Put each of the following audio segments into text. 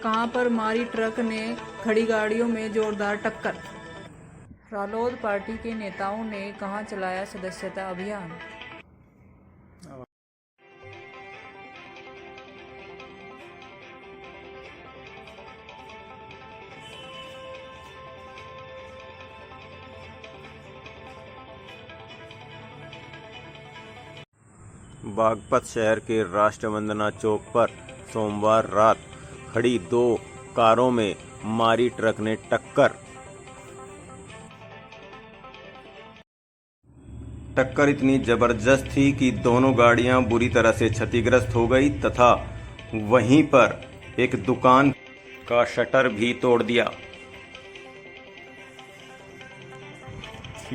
कहां पर मारी ट्रक ने खड़ी गाड़ियों में जोरदार टक्कर। रालोद पार्टी के नेताओं ने कहां चलाया सदस्यता अभियान। बागपत शहर के राष्ट्रवंदना चौक पर सोमवार रात खड़ी 2 कारों में मारी ट्रक ने टक्कर। टक्कर इतनी जबरदस्त थी कि दोनों गाड़ियां बुरी तरह से क्षतिग्रस्त हो गई तथा वहीं पर एक दुकान का शटर भी तोड़ दिया।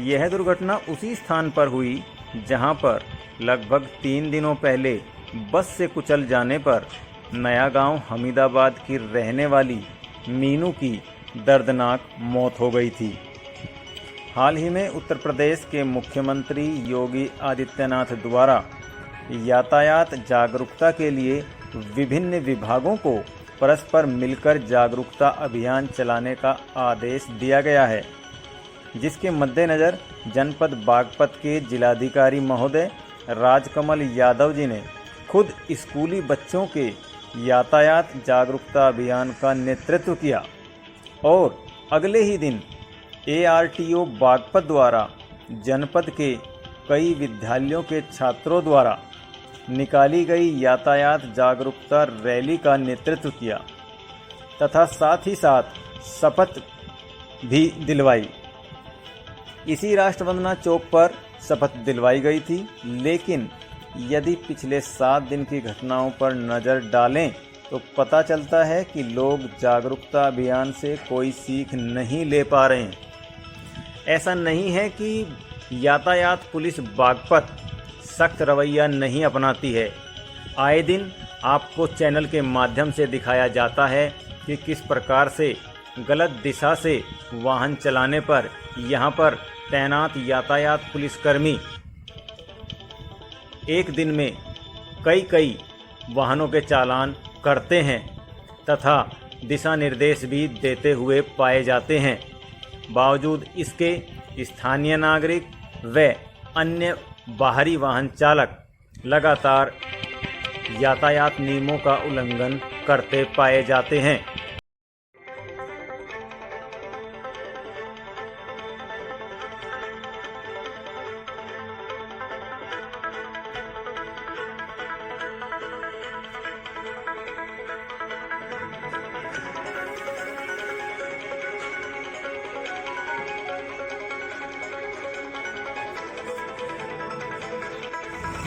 यह दुर्घटना उसी स्थान पर हुई जहां पर लगभग 3 दिनों पहले बस से कुचल जाने पर नया गांव हमीदाबाद की रहने वाली मीनू की दर्दनाक मौत हो गई थी। हाल ही में उत्तर प्रदेश के मुख्यमंत्री योगी आदित्यनाथ द्वारा यातायात जागरूकता के लिए विभिन्न विभागों को परस्पर मिलकर जागरूकता अभियान चलाने का आदेश दिया गया है, जिसके मद्देनज़र जनपद बागपत के जिलाधिकारी महोदय राजकमल यादव जी ने खुद स्कूली बच्चों के यातायात जागरूकता अभियान का नेतृत्व किया और अगले ही दिन ARTO बागपत द्वारा जनपद के कई विद्यालयों के छात्रों द्वारा निकाली गई यातायात जागरूकता रैली का नेतृत्व किया तथा साथ ही साथ शपथ भी दिलवाई। इसी राष्ट्रवंदना चौक पर शपथ दिलवाई गई थी, लेकिन यदि पिछले 7 दिन की घटनाओं पर नज़र डालें तो पता चलता है कि लोग जागरूकता अभियान से कोई सीख नहीं ले पा रहे हैं। ऐसा नहीं है कि यातायात पुलिस बागपत सख्त रवैया नहीं अपनाती है। आए दिन आपको चैनल के माध्यम से दिखाया जाता है कि किस प्रकार से गलत दिशा से वाहन चलाने पर यहाँ पर तैनात यातायात पुलिसकर्मी एक दिन में कई वाहनों के चालान करते हैं तथा दिशा निर्देश भी देते हुए पाए जाते हैं। बावजूद इसके स्थानीय नागरिक व अन्य बाहरी वाहन चालक लगातार यातायात नियमों का उल्लंघन करते पाए जाते हैं।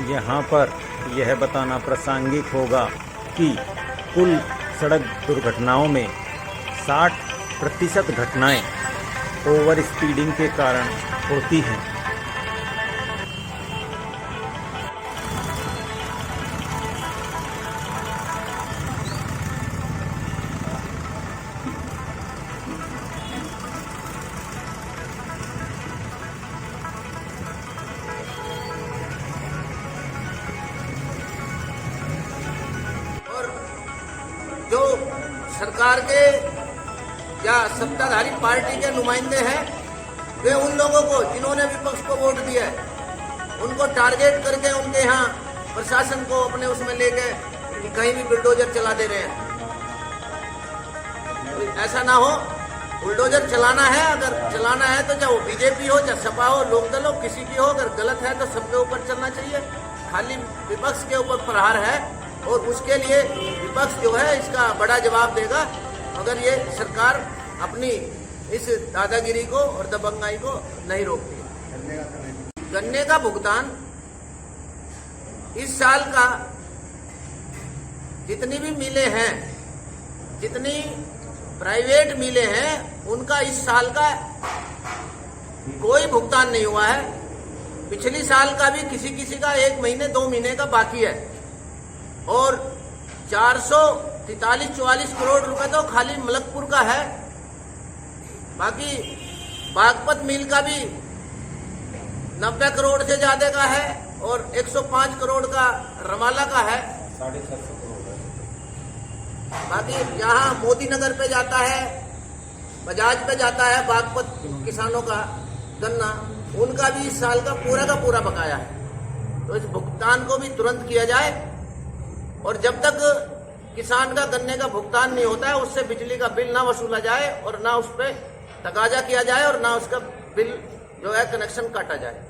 यहाँ पर यह बताना प्रासंगिक होगा कि कुल सड़क दुर्घटनाओं में 60% घटनाएं ओवर स्पीडिंग के कारण होती हैं। जो सरकार के या सत्ताधारी पार्टी के नुमाइंदे हैं, वे उन लोगों को जिन्होंने विपक्ष को वोट दिया है उनको टारगेट करके उनके यहाँ प्रशासन को अपने उसमें लेके कहीं भी बुलडोजर चला दे रहे हैं। ऐसा ना हो। बुलडोजर चलाना है, अगर चलाना है तो चाहे वो बीजेपी हो, चाहे सपा हो, लोकदल हो, किसी की हो, अगर गलत है तो सबके ऊपर चलना चाहिए। खाली विपक्ष के ऊपर प्रहार है और उसके लिए विपक्ष जो है इसका बड़ा जवाब देगा अगर ये सरकार अपनी इस दादागिरी को और दबंगाई को नहीं रोकती। गन्ने का भुगतान इस साल का जितनी भी मिलें हैं, जितनी प्राइवेट मिलें हैं, उनका इस साल का कोई भुगतान नहीं हुआ है। पिछली साल का भी किसी का 1 महीने 2 महीने का बाकी है और 443-44 करोड़ रुपए तो खाली मलकपुर का है। बाकी बागपत मिल का भी 90 करोड़ से ज्यादा का है और 105 करोड़ का रमाला का है। 650 करोड़ है। बाकी यहाँ मोदी नगर पे जाता है, बजाज पे जाता है बागपत किसानों का गन्ना, उनका भी इस साल का पूरा बकाया है। तो इस भुगतान को भी तुरंत किया जाए, और जब तक किसान का गन्ने का भुगतान नहीं होता है उससे बिजली का बिल ना वसूला जाए और ना उस पर तकाजा किया जाए और ना उसका बिल जो है कनेक्शन काटा जाए।